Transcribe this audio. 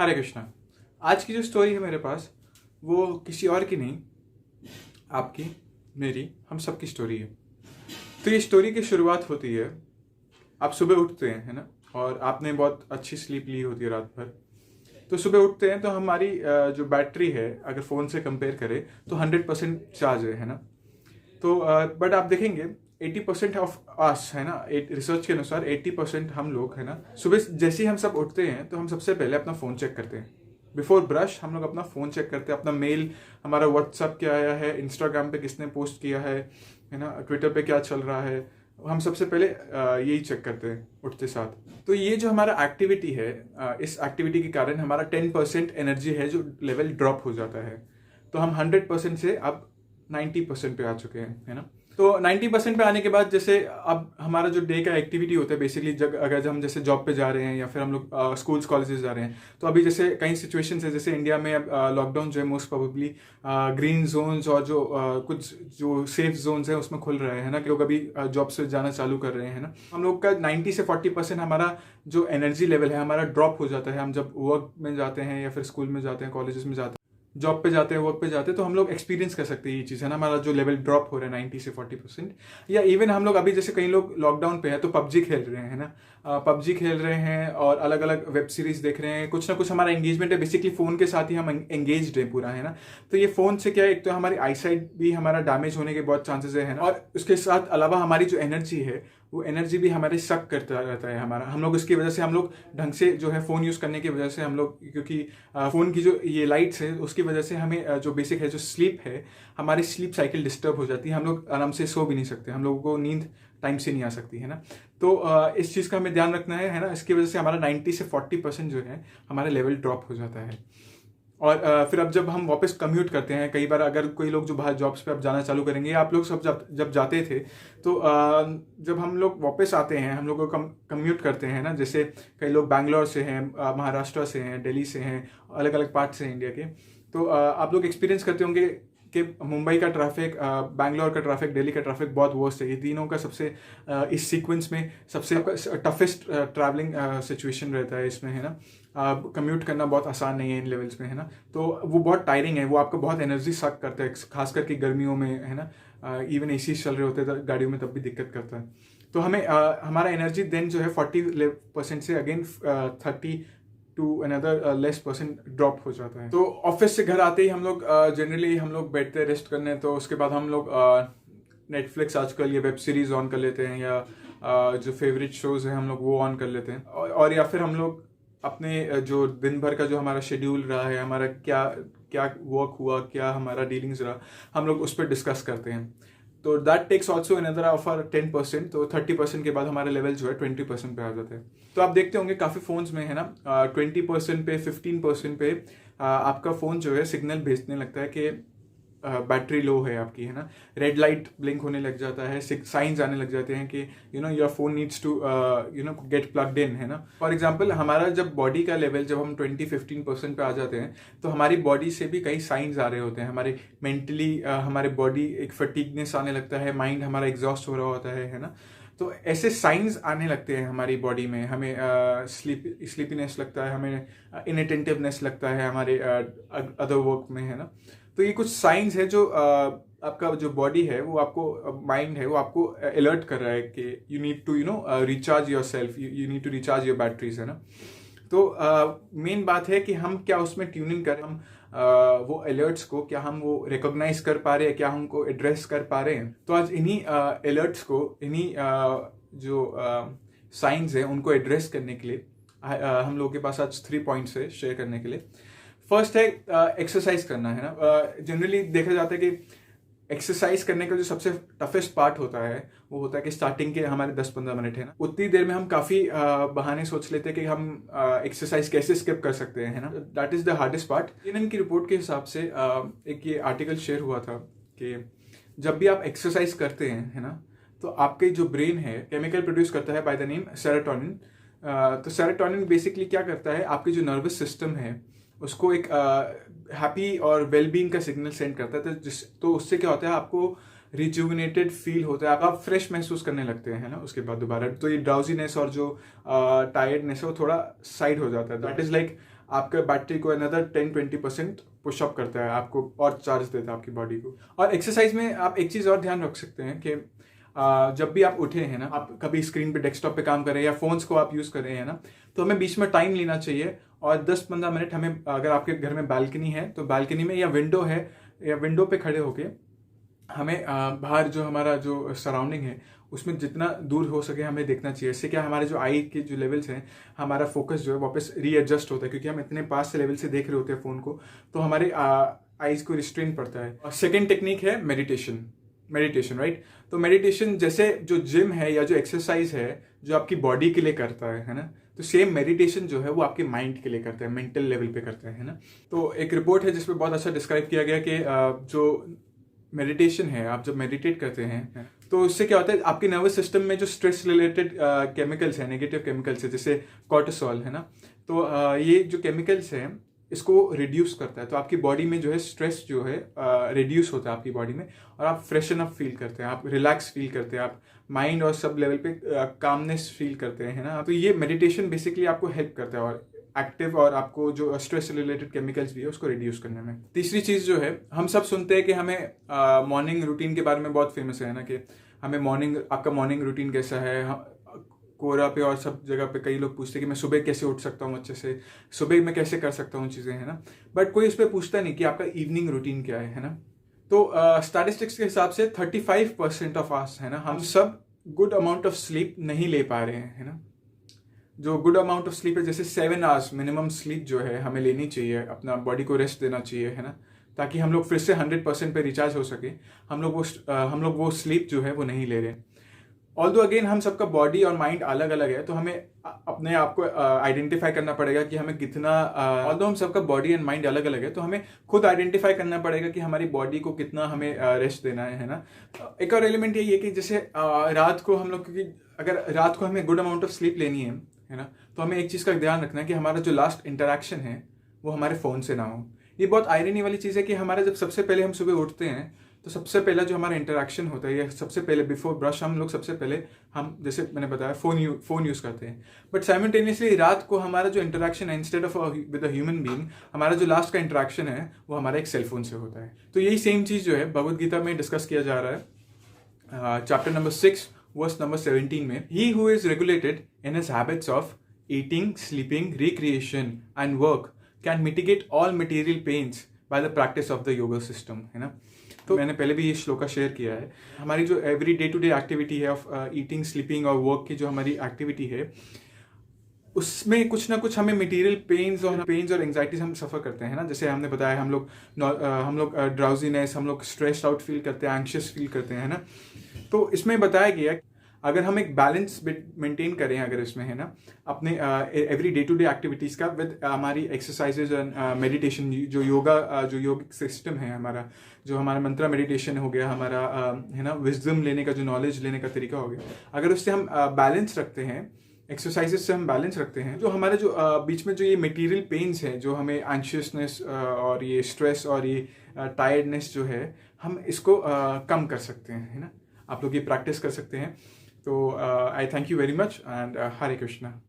हरे कृष्णा। आज की जो स्टोरी है मेरे पास वो किसी और की नहीं, आपकी, मेरी, हम सब की स्टोरी है। तो ये स्टोरी की शुरुआत होती है, आप सुबह उठते हैं, है ना, और आपने बहुत अच्छी स्लीप ली होती है रात भर। तो सुबह उठते हैं तो हमारी जो बैटरी है, अगर फ़ोन से कंपेयर करें तो 100% चार्ज है ना। तो बट आप देखेंगे 80% ऑफ अस, है ना, एक रिसर्च के अनुसार 80% हम लोग, है ना, सुबह जैसे ही हम सब उठते हैं तो हम सबसे पहले अपना फ़ोन चेक करते हैं। बिफोर ब्रश हम लोग अपना फ़ोन चेक करते हैं, अपना मेल, हमारा व्हाट्सअप क्या आया है, इंस्टाग्राम पे किसने पोस्ट किया है ना, ट्विटर पे क्या चल रहा है, हम सबसे पहले यही चेक करते हैं उठते साथ। तो ये जो हमारा एक्टिविटी है, इस एक्टिविटी के कारण हमारा 10% एनर्जी है जो लेवल ड्रॉप हो जाता है। तो हम 100% से अब 90% पे आ चुके हैं, है ना। तो 90% पे आने के बाद जैसे अब हमारा जो डे का एक्टिविटी होता है बेसिकली, अगर हम जैसे जॉब पे जा रहे हैं या फिर हम लोग स्कूल्स कॉलेजेस जा रहे हैं, तो अभी जैसे कई सिचुएशंस है, जैसे इंडिया में अब लॉकडाउन जो है मोस्ट प्रोबेबली ग्रीन जोन्स और जो कुछ जो सेफ जोन्स है उसमें खुल रहे हैं ना, कि लोग अभी जॉब से जाना चालू कर रहे हैं ना। हम लोग का 90 से 40% हमारा जो एनर्जी लेवल है हमारा ड्रॉप हो जाता है। हम जब वर्क में जाते हैं या फिर स्कूल में जाते हैं, कॉलेजेस में जाते हैं, जॉब पे जाते हैं, वर्क पे जाते हैं, तो हम लोग एक्सपीरियंस कर सकते हैं ये चीज़, है ना। हमारा जो लेवल ड्रॉप हो रहा है 90 से 40%। या इवन हम लोग अभी जैसे कई लोग लॉकडाउन पे है तो पबजी खेल रहे हैं, है ना, पबजी खेल रहे हैं और अलग अलग वेब सीरीज देख रहे हैं, कुछ ना कुछ हमारा एंगेजमेंट है बेसिकली फ़ोन के साथ ही हम एंगेज्ड है पूरा, है ना। तो ये फ़ोन से क्या है, एक तो हमारी आईसाइट भी हमारा डैमेज होने के बहुत चांसेस है ना, और उसके साथ अलावा हमारी जो एनर्जी है वो एनर्जी भी हमारे सक करता रहता है हमारा। हम लोग उसकी वजह से हम लोग ढंग से जो है फ़ोन यूज़ करने की वजह से हम लोग, क्योंकि फ़ोन की जो ये लाइट्स है उसकी वजह से हमें जो बेसिक है जो स्लीप है, हमारी स्लीप साइकिल डिस्टर्ब हो जाती है। हम लोग आराम से सो भी नहीं सकते, हम लोगों को नींद टाइम से नहीं आ सकती, है ना। तो इस चीज़ का हमें ध्यान रखना है ना। इसकी वजह से हमारा 90 से 40% जो है हमारा लेवल ड्रॉप हो जाता है। और फिर अब जब हम वापस कम्यूट करते हैं, कई बार अगर कोई लोग जो बाहर जॉब्स पे अब जाना चालू करेंगे, आप लोग सब जब जाते थे तो जब हम लोग वापस आते हैं, हम लोग को कम्यूट करते हैं ना, जैसे कई लोग बैंगलोर से हैं, महाराष्ट्र से हैं, दिल्ली से हैं, अलग अलग पार्ट से हैं इंडिया के। तो आप लोग एक्सपीरियंस करते होंगे कि मुंबई का ट्रैफिक, बैंगलोर का ट्रैफिक, दिल्ली का ट्रैफिक बहुत वर्स्ट है। ये तीनों का सबसे इस सीक्वेंस में सबसे टफेस्ट ट्रैवलिंग सिचुएशन रहता है इसमें, है ना। कम्यूट करना बहुत आसान नहीं है इन लेवल्स में, है ना। तो वो बहुत टायरिंग है, वो आपको बहुत एनर्जी सक करता है, खास करके गर्मियों में, है ना। इवन एसी चल रहे होते हैं गाड़ियों में तब भी दिक्कत करता है। तो हमें हमारा एनर्जी देन जो है 40% से again 30 to another less percent drop हो जाता है। तो ऑफिस से घर आते ही हम लोग जनरली हम लोग बैठते हैं रेस्ट करने, तो उसके बाद हम लोग नेटफ्लिक्स आजकल ये वेब सीरीज ऑन कर लेते हैं, या जो फेवरेट शोज हैं हम लोग वो ऑन कर लेते हैं, और या फिर हम लोग अपने जो दिन भर का जो हमारा शेड्यूल रहा है, हमारा क्या क्या वर्क हुआ, क्या हमारा डीलिंग्स रहा, हम लोग उस पर डिस्कस करते हैं। तो that takes also another of 10%। तो 30% के बाद हमारा लेवल जो है 20% पे आ जाता है। तो आप देखते होंगे काफ़ी फ़ोन्स में, है ना, 20% पे, 15% पे आपका फ़ोन जो है सिग्नल भेजने लगता है कि बैटरी लो है आपकी, है ना। रेड लाइट ब्लिंक होने लग जाता है, साइंस आने लग जाते हैं कि your phone needs to get plugged in, है ना। फॉर एग्जांपल हमारा जब बॉडी का लेवल जब हम 20-15% पे आ जाते हैं तो हमारी बॉडी से भी कई साइंस आ रहे होते हैं। हमारे मेंटली हमारे बॉडी एक फटीगनेस आने लगता है, माइंड हमारा एग्जॉस्ट हो रहा होता है ना। तो ऐसे साइंस आने लगते हैं हमारी बॉडी में, हमें स्लीपीनेस लगता है, हमें इनअटेंटिवनेस लगता है हमारे अदर वर्क में, है ना। तो ये कुछ साइंस है जो आपका जो बॉडी है वो आपको, माइंड है वो आपको अलर्ट कर रहा है कि you need to recharge yourself, you need to recharge your batteries, है ना। तो मेन बात है कि हम क्या उसमें ट्यूनिंग करें, हम वो अलर्ट्स को क्या हम वो रिकॉग्नाइज कर पा रहे हैं, क्या हमको एड्रेस कर पा रहे हैं। तो आज इन्हीं अलर्ट्स को, इन्हीं जो साइंस है उनको एड्रेस करने के लिए हम लोगों के पास आज 3 पॉइंट्स है शेयर करने के लिए। फर्स्ट है एक्सरसाइज करना, है ना। जनरली देखा जाता है कि एक्सरसाइज करने का जो सबसे टफेस्ट पार्ट होता है वो होता है कि स्टार्टिंग के हमारे 10-15 मिनट, है ना। उतनी देर में हम काफ़ी बहाने सोच लेते हैं कि हम एक्सरसाइज कैसे स्किप कर सकते हैं, है ना। That is the hardest part. CNN की रिपोर्ट के हिसाब से एक ये आर्टिकल शेयर हुआ था कि जब भी आप एक्सरसाइज करते हैं, है ना, तो आपके जो ब्रेन है केमिकल प्रोड्यूस करता है बाय द नेम सेरोटोनिन। तो सेरोटोनिन बेसिकली क्या करता है, आपके जो नर्वस सिस्टम है उसको एक हैप्पी और वेलबींग का सिग्नल सेंड करता है। तो उससे क्या होता है, आपको रिजुविनेटेड फील होता है, आप फ्रेश महसूस करने लगते हैं, है ना। उसके बाद दोबारा तो ये ड्राउजीनेस और जो टायर्डनेस है वो थोड़ा साइड हो जाता है। दैट इज लाइक आपका बैटरी को अनदर 10-20% पुशअप करता है, आपको और चार्ज देता है आपकी बॉडी को। और एक्सरसाइज में आप एक चीज़ और ध्यान रख सकते हैं कि जब भी आप उठे हैं ना, आप कभी स्क्रीन पे डेस्कटॉप पे काम कर रहे हैं या फोन्स को आप यूज़ कर रहे हैं ना, तो हमें बीच में टाइम लेना चाहिए और 10-15 मिनट हमें, अगर आपके घर में बालकनी है तो बालकनी में, या विंडो है या विंडो पे खड़े होके हमें बाहर जो हमारा जो सराउंडिंग है उसमें जितना दूर हो सके हमें देखना चाहिए। इससे क्या, हमारे जो आई के जो लेवल्स हैं, हमारा फोकस जो है वापस रीएडजस्ट होता है, क्योंकि हम इतने पास से लेवल से देख रहे होते हैं फ़ोन को, तो हमारे आईज को रिस्ट्रेन पड़ता है। और सेकेंड टेक्निक है मेडिटेशन, राइट। तो मेडिटेशन जैसे जो जिम है या जो एक्सरसाइज है जो आपकी बॉडी के लिए करता है ना, तो सेम मेडिटेशन जो है वो आपके माइंड के लिए करता है, मेंटल लेवल पे करता है ना। तो एक रिपोर्ट है जिसमें बहुत अच्छा डिस्क्राइब किया गया कि जो मेडिटेशन है, आप जब मेडिटेट करते हैं तो इससे क्या होता है, आपके नर्वस सिस्टम में जो स्ट्रेस रिलेटेड केमिकल्स हैं, नेगेटिव केमिकल्स है जैसे कॉर्टिसोल है ना, तो ये जो केमिकल्स हैं इसको रिड्यूस करता है। तो आपकी बॉडी में जो है स्ट्रेस जो है रिड्यूस होता है आपकी बॉडी में, और आप फ्रेशन अप फील करते हैं, आप रिलैक्स फील करते हैं, आप माइंड और सब लेवल पे कामनेस फील करते हैं ना। तो ये मेडिटेशन बेसिकली आपको हेल्प करता है और एक्टिव, और आपको जो स्ट्रेस रिलेटेड केमिकल्स भी है उसको रिड्यूस करने में। तीसरी चीज़ जो है, हम सब सुनते हैं कि हमें मॉर्निंग रूटीन के बारे में बहुत फेमस है ना, कि हमें आपका मॉर्निंग रूटीन कैसा है। कोरा पे और सब जगह पे कई लोग पूछते हैं कि मैं सुबह कैसे उठ सकता हूँ अच्छे से, सुबह मैं कैसे कर सकता हूँ चीज़ें, है ना। बट कोई इस पर पूछता नहीं कि आपका इवनिंग रूटीन क्या है ना। तो स्टैटिस्टिक्स के हिसाब से 35% ऑफ आस है ना, हम सब गुड अमाउंट ऑफ स्लीप नहीं ले पा रहे हैं, है ना। जो गुड अमाउंट ऑफ स्लीप है, जैसे 7 आवर्स मिनिमम स्लीप जो है हमें लेनी चाहिए, अपना बॉडी को रेस्ट देना चाहिए, है ना, ताकि हम लोग फिर से 100% पे रिचार्ज हो सके। हम लोग वो स्लीप जो है वो नहीं ले रहे। ऑल्दो अगेन हम सबका बॉडी और माइंड अलग अलग है, तो हमें अपने आप को आइडेंटिफाई करना पड़ेगा कि हमें कितना, ऑल्दो हम सबका बॉडी एंड माइंड अलग अलग है, तो हमें खुद आइडेंटिफाई करना पड़ेगा कि हमारी बॉडी को कितना हमें रेस्ट देना है ना। एक और एलिमेंट यही है कि जैसे रात को हम लोग, क्योंकि अगर रात को हमें गुड अमाउंट ऑफ स्लीप लेनी है ना, तो हमें एक चीज़ का ध्यान रखना है कि हमारा जो लास्ट इंटरेक्शन है वो हमारे फ़ोन से ना हो। ये बहुत आयरनी वाली चीज़ है कि हमारा जब सबसे पहले हम सुबह उठते हैं तो सबसे पहला जो हमारा इंटरेक्शन होता है, या सबसे पहले बिफोर ब्रश हम लोग सबसे पहले हम, जैसे मैंने बताया, फ़ोन यूज़ करते हैं। बट साइमल्टेनियसली रात को हमारा जो इंटरेक्शन है, instead of with a human being, हमारा जो लास्ट का इंटरेक्शन है वो हमारा एक सेलफोन से होता है। तो यही सेम चीज़ जो है भगवद गीता में डिस्कस किया जा रहा है, चैप्टर नंबर 6 वर्स नंबर 17 में, he who is regulated in his habits of eating, sleeping, recreation and work can mitigate all material pains by the practice of the yoga system, है ना। तो मैंने पहले भी ये श्लोका शेयर किया है। हमारी जो every day to day activity है ऑफ ईटिंग, स्लीपिंग और वर्क की जो हमारी एक्टिविटी है, उसमें कुछ ना कुछ हमें मटेरियल पेन्स और एंग्जाइटीज हम सफ़र करते हैं ना। जैसे हमने बताया, हम लोग ड्राउजीनेस, हम लोग स्ट्रेस्ड आउट फील करते हैं, एंग्शियस फील करते हैं ना। तो इसमें बताया गया अगर हम एक बैलेंस मेंटेन करें, अगर इसमें है ना, अपने every day to day activities का विद हमारी एक्सरसाइजेज एंड मेडिटेशन, जो योगिक सिस्टम है हमारा, जो हमारा मंत्रा मेडिटेशन हो गया, हमारा है ना, विजडम लेने का, जो नॉलेज लेने का तरीका हो गया, अगर उससे हम बैलेंस रखते हैं, एक्सरसाइजेस से हम बैलेंस रखते हैं, तो हमारे जो बीच में जो ये मटेरियल पेन्स हैं, जो हमें एंशियसनेस और ये स्ट्रेस और ये टायर्डनेस जो है, हम इसको कम कर सकते हैं, है ना। आप लोग ये प्रैक्टिस कर सकते हैं। तो आई thank you very much and Hare Krishna.